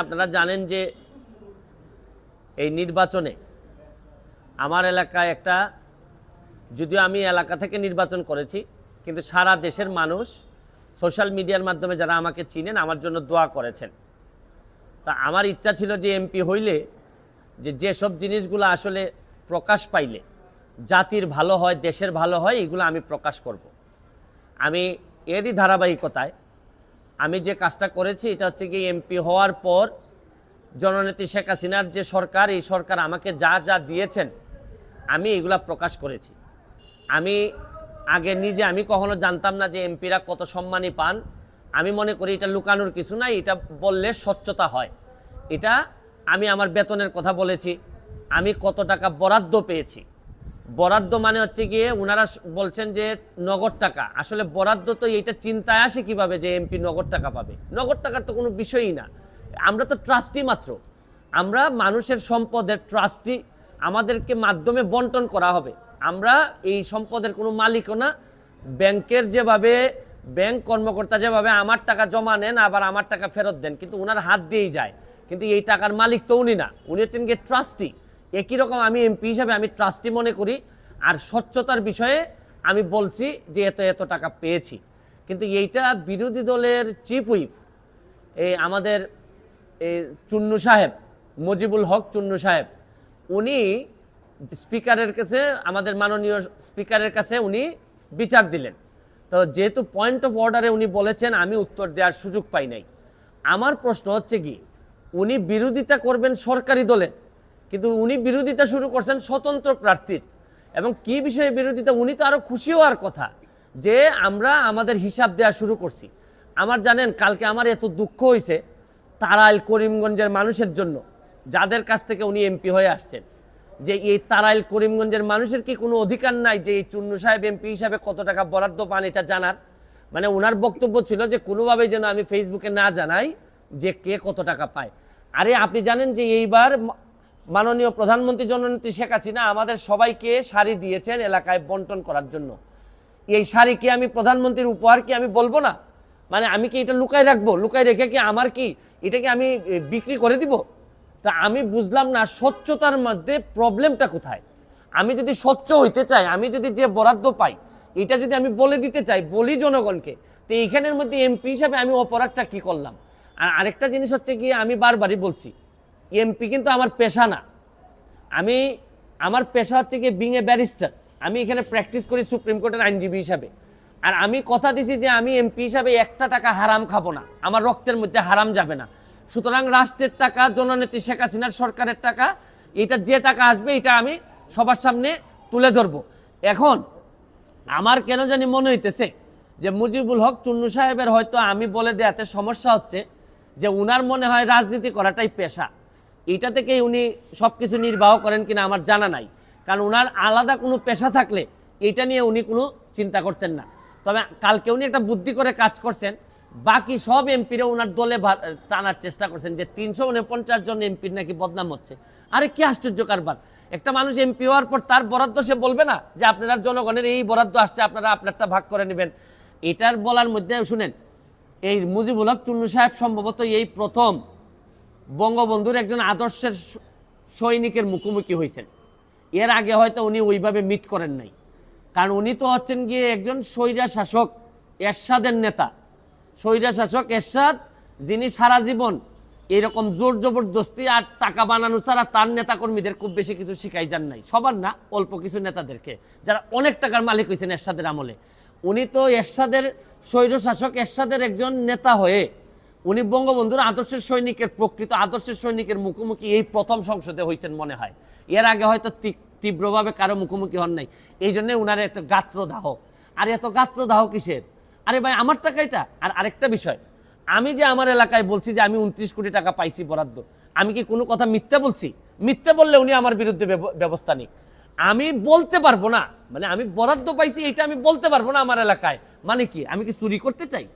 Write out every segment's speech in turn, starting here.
আপনারা জানেন যে এই নির্বাচনে আমার এলাকায় একটা, যদিও আমি এলাকা থেকে নির্বাচন করেছি, কিন্তু সারা দেশের মানুষ সোশ্যাল মিডিয়ার মাধ্যমে যারা আমাকে চিনেন আমার জন্য দোয়া করেছেন। তা আমার ইচ্ছা ছিল যে এমপি হইলে যেসব জিনিসগুলো আসলে প্রকাশ পাইলে জাতির ভালো হয়, দেশের ভালো হয়, এগুলো আমি প্রকাশ করব। আমি এরই ধারাবাহিকতায় আমি যে কাজটা করেছি এটা হচ্ছে কি, এমপি হওয়ার পর জননেত্রী শেখ হাসিনার যে সরকার, এই সরকার আমাকে যা যা দিয়েছেন আমি এগুলা প্রকাশ করেছি। আমি আগে নিজে আমি কখনো জানতাম না যে এমপিরা কত সম্মানী পান। আমি মনে করি এটা লুকানোর কিছু নাই, এটা বললে স্বচ্ছতা হয়। এটা আমি আমার বেতনের কথা বলেছি, আমি কত টাকা বরাদ্দ পেয়েছি। বরাদ্দ মানে হচ্ছে গিয়ে ওনারা বলছেন যে নগদ টাকা, আসলে বরাদ্দ তো এইটা চিন্তায় আসে কিভাবে যে এমপি নগদ টাকা পাবে। নগদ টাকার তো কোনো বিষয়ই না, আমরা তো ট্রাস্টি মাত্র, আমরা মানুষের সম্পদের ট্রাস্টি, আমাদেরকে মাধ্যমে বন্টন করা হবে। আমরা এই সম্পদের কোনো মালিকও না। ব্যাংকের যেভাবে ব্যাংক কর্মকর্তা যেভাবে আমার টাকা জমা নেন আবার আমার টাকা ফেরত দেন, কিন্তু ওনার হাত দিয়েই যায়, কিন্তু এই টাকার মালিক তো উনি না, উনি হচ্ছেন গিয়ে ট্রাস্টি। একই রকম আমি এমপি হিসাবে আমি ট্রাস্টি মনে করি। আর স্বচ্ছতার বিষয়ে আমি বলছি যে এত এত টাকা পেয়েছি। কিন্তু এইটা বিরোধী দলের চিফ হুইপ আমাদের চুন্নু সাহেব, মুজিবুল হক চুন্নু সাহেব, উনি স্পিকারের কাছে, আমাদের মাননীয় স্পিকারের কাছে উনি বিচার দিলেন। তো যেহেতু পয়েন্ট অফ অর্ডারে উনি বলেছেন, আমি উত্তর দেওয়ার সুযোগ পাই নাই। আমার প্রশ্ন হচ্ছে কি, উনি বিরোধিতা করবেন সরকারি দলের, কিন্তু উনি বিরোধিতা শুরু করছেন স্বতন্ত্র প্রার্থীর। এবং কি বিষয়ে বিরোধিতা, উনি তো আরো খুশি হওয়ার কথা যে আমরা আমাদের হিসাব দেওয়া শুরু করছি। আমার জানেন কালকে আমার এত দুঃখ হয়েছে তারাইল করিমগঞ্জের মানুষের জন্য, যাদের কাছ থেকে উনি এমপি হয়ে আসছেন, যে এই তারাইল করিমগঞ্জের মানুষের কি কোনো অধিকার নাই যে এই চুন্নু সাহেব এমপি হিসাবে কত টাকা বরাদ্দ পান এটা জানার? মানে ওনার বক্তব্য ছিল যে কোনোভাবেই যেন আমি ফেসবুকে না জানাই যে কে কত টাকা পায়। আরে আপনি জানেন যে এইবার মাননীয় প্রধানমন্ত্রী জননেত্রী শেখ হাসিনা আমাদের সবাইকে শাড়ি দিয়েছেন এলাকায় বন্টন করার জন্য। এই শাড়ি কি আমি প্রধানমন্ত্রীর উপহার কি আমি বলবো না? মানে আমি কি এটা লুকাই রাখবো? লুকাই রেখে কি আমার কি এটাকে আমি বিক্রি করে দিব? তা আমি বুঝলাম না স্বচ্ছতার মধ্যে প্রবলেমটা কোথায়। আমি যদি স্বচ্ছ হইতে চাই, আমি যদি যে বরাদ্দ পাই এটা যদি আমি বলে দিতে চাই, বলি জনগণকে, তো এইখানের মধ্যে এমপি হিসাবে আমি অপরাধটা কি করলাম? আর আরেকটা জিনিস হচ্ছে কি, আমি বারবারই বলছি এমপি কিন্তু আমার পেশা না। আমার পেশা হচ্ছে কি বিং এ ব্যারিস্টার। আমি এখানে প্র্যাকটিস করি সুপ্রিম কোর্টের আইনজীবী হিসাবে। আর আমি কথা দিছি যে আমি এমপি হিসাবে একটা টাকা হারাম খাবো না, আমার রক্তের মধ্যে হারাম যাবে না। সুতরাং রাষ্ট্রের টাকা, জননেত্রী শেখ হাসিনার সরকারের টাকা, এটা যে টাকা আসবে এটা আমি সবার সামনে তুলে ধরবো। এখন আমার কেন জানি মনে হইতেছে যে মুজিবুল হক চুন্নু সাহেবের হয়তো আমি বলে দেয়াতে সমস্যা হচ্ছে, যে উনার মনে হয় রাজনীতি করাটাই পেশা। এটা থেকেই উনি সব কিছু নির্বাহ করেন কিনা আমার জানা নাই, কারণ উনার আলাদা কোনো পেশা থাকলে এটা নিয়ে উনি কোনো চিন্তা করতেন না। তবে কালকে উনি একটা বুদ্ধি করে কাজ করছেন, বাকি সব এমপিরা ওনার দলে টানার চেষ্টা করছেন যে 349 জন এমপির নাকি বদনাম হচ্ছে। আরে কি আশ্চর্য কারবার! একটা মানুষ এমপি হওয়ার পর তার বরাদ্দ সে বলবে না যে আপনারা জনগণের এই বরাদ্দ আসছে, আপনারা আপনারটা ভাগ করে নেবেন? এটার বলার মধ্যে শুনেন, এই মুজিবুল হক চুন্নু সাহেব সম্ভবত এই প্রথম বঙ্গবন্ধুর একজন আদর্শের সৈনিকের মুখোমুখি হয়েছেন। এর আগে হয়তো উনি ওইভাবে মিট করেন নাই, কারণ উনি তো হচ্ছেন গিয়ে একজন স্বৈরা শাসক এরশাদের নেতা। স্বৈরা শাসক এরশাদ, যিনি সারা জীবন এরকম জোর জবরদস্তি আর টাকা বানানো ছাড়া তার নেতাকর্মীদের খুব বেশি কিছু শিখাই যান নাই, সবার না, অল্প কিছু নেতাদেরকে, যারা অনেক টাকার মালিক হয়েছেন এরশাদের আমলে। উনি তো এরশাদের স্বৈর শাসক এরশাদের একজন নেতা হয়ে উনি বঙ্গবন্ধুর আদর্শের সৈনিকের, প্রকৃত আদর্শের সৈনিকের মুখোমুখি এই প্রথম সংসদে হয়েছেন মনে হয়। এর আগে হয়তো তীব্রভাবে কারো মুখোমুখি হন নাই, এই জন্যে উনার এত গাত্রদাহ। আর এত গাত্রদাহ কিসের? আরে ভাই আমার টাকা এটা। আর আরেকটা বিষয়, আমি যে আমার এলাকায় বলছি যে আমি 29 কোটি টাকা পাইছি বরাদ্দ, আমি কি কোনো কথা মিথ্যা বলছি? মিথ্যা বললে উনি আমার বিরুদ্ধে ব্যবস্থা নিক। আমি বলতে পারবো না, মানে আমি বরাদ্দ পাইছি এটা আমি বলতে পারবো না আমার এলাকায়, মানে কি আমি কি চুরি করতে চাই?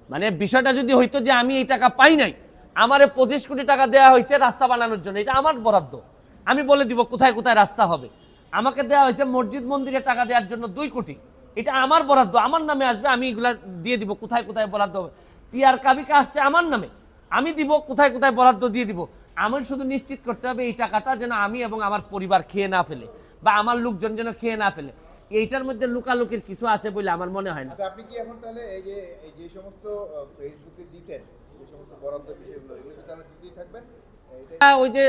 মানে বিষয়টা যদি হইতো যে আমি এই টাকা পাই নাই, আমারে 25 কোটি টাকা দেওয়া হয়েছে রাস্তা বানানোর জন্য, এটা আমার বরাদ্দ, আমি বলে দিব কোথায় কোথায় রাস্তা হবে। আমাকে দেওয়া হয়েছে মসজিদ মন্দিরে টাকা দেওয়ার জন্য 2 কোটি, এটা আমার বরাদ্দ, আমার নামে আসবে, আমি এগুলা দিয়ে দিব কোথায় কোথায় বরাদ্দ হবে। টিআর কাবিকা আসছে আমার নামে, আমি দিব, কোথায় কোথায় বরাদ্দ দিয়ে দিব। আমার শুধু নিশ্চিত করতে হবে এই টাকাটা যেন আমি এবং আমার পরিবার খেয়ে না ফেলে, বা আমার লোকজন যেন খেয়ে না ফেলে। এইটার মধ্যে লুকালুকির কিছু আছে বলে আমার মনে হয় না। আচ্ছা, আপনি কি এখন তাহলে এই যে সমস্ত ফেসবুকে দিতেন, যে সমস্ত বরাদ্দ বিষয়গুলো, এগুলো কি তাহলে দিতেই থাকবেন? ওই যে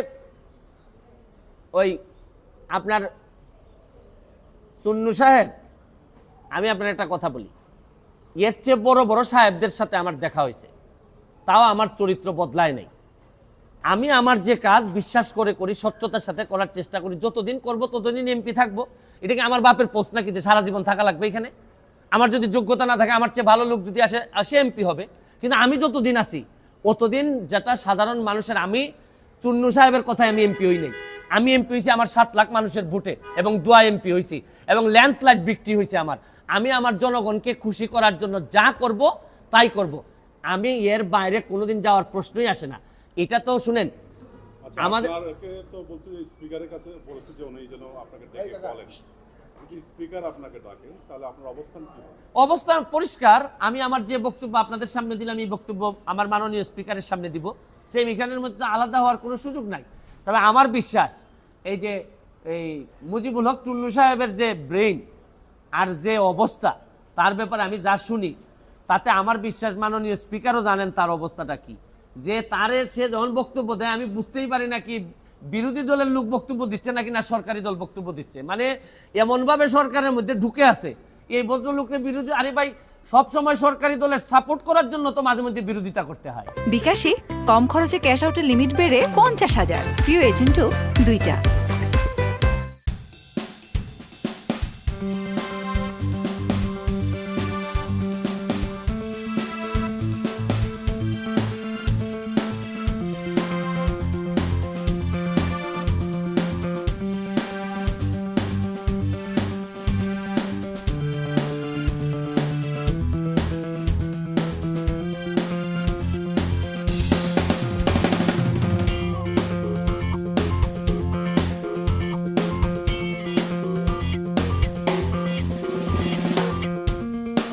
ওই আপনার সুন্নু সাহেব, আমি আপনার একটা কথা বলি, এর চেয়ে বড় বড় সাহেবদের সাথে আমার দেখা হয়েছে, তাও আমার চরিত্র বদলায় নাই। আমি আমার যে কাজ বিশ্বাস করে করি, স্বচ্ছতার সাথে করার চেষ্টা করি, যতদিন করব ততদিন এমপি থাকবো। এটা কি আমার বাপের পোস্ট নাকি যে সারা জীবন থাকা লাগবে এখানে? আমার যদি যোগ্যতা না থাকে, আমার চেয়ে ভালো লোক যদি আসে এমপি হবে। কিন্তু আমি যতদিন আছি অতদিন যেটা সাধারণ মানুষের, আমি চুন্নু সাহেবের কথায় আমি এমপি হই নাই। আমি এমপি হয়েছি আমার 7 লাখ মানুষের ভোটে এবং দোয়া এমপি হয়েছি, এবং ল্যান্ডস্লাইড বিক্রি হয়েছে আমার। আমি আমার জনগণকে খুশি করার জন্য যা করব তাই করব। আমি এর বাইরে কোনোদিন যাওয়ার প্রশ্নই আসে না। এটা তো শুনেন, আমাদের তো বলছে যে স্পিকারের কাছে বলেছে যে উনি যেন আপনাকে ডেকে বলেন, যদি স্পিকার আপনাকে ডাকেন তাহলে আপনার অবস্থান কি হবে? অবস্থান পরিষ্কার। আমি আমার যে বক্তব্য আপনাদের সামনে দিলাম, এই বক্তব্য আমার মাননীয় স্পিকারের সামনে দিব। সেম এখানের মধ্যে আলাদা হওয়ার কোনো সুযোগ নাই। তবে আমার বিশ্বাস, এই মুজিবুল হক চুন্নু সাহেবের যে ব্রেইন আর যে অবস্থা, তার ব্যাপারে আমি যা শুনি, তাতে আমার বিশ্বাস মাননীয় স্পিকারও জানেন তার অবস্থাটা কি। যে সে যখন বক্তব্য দেয়, আমি বুঝতেই পারি না কি বিরোধী দলের লোক বক্তব্য দিচ্ছে নাকি না সরকারি দল বক্তব্য দিচ্ছে। মানে এমনভাবে সরকারের মধ্যে ঢুকে আছে এই ভদ্রলোকের বিরোধী। আরে ভাই, সবসময় সরকারি দলের সাপোর্ট করার জন্য তো মাঝে মধ্যে বিরোধিতা করতে হয়। বিকাশে কম খরচে ক্যাশ আউটের লিমিট বেড়ে 50,000, প্রিয় এজেন্টও 2টা।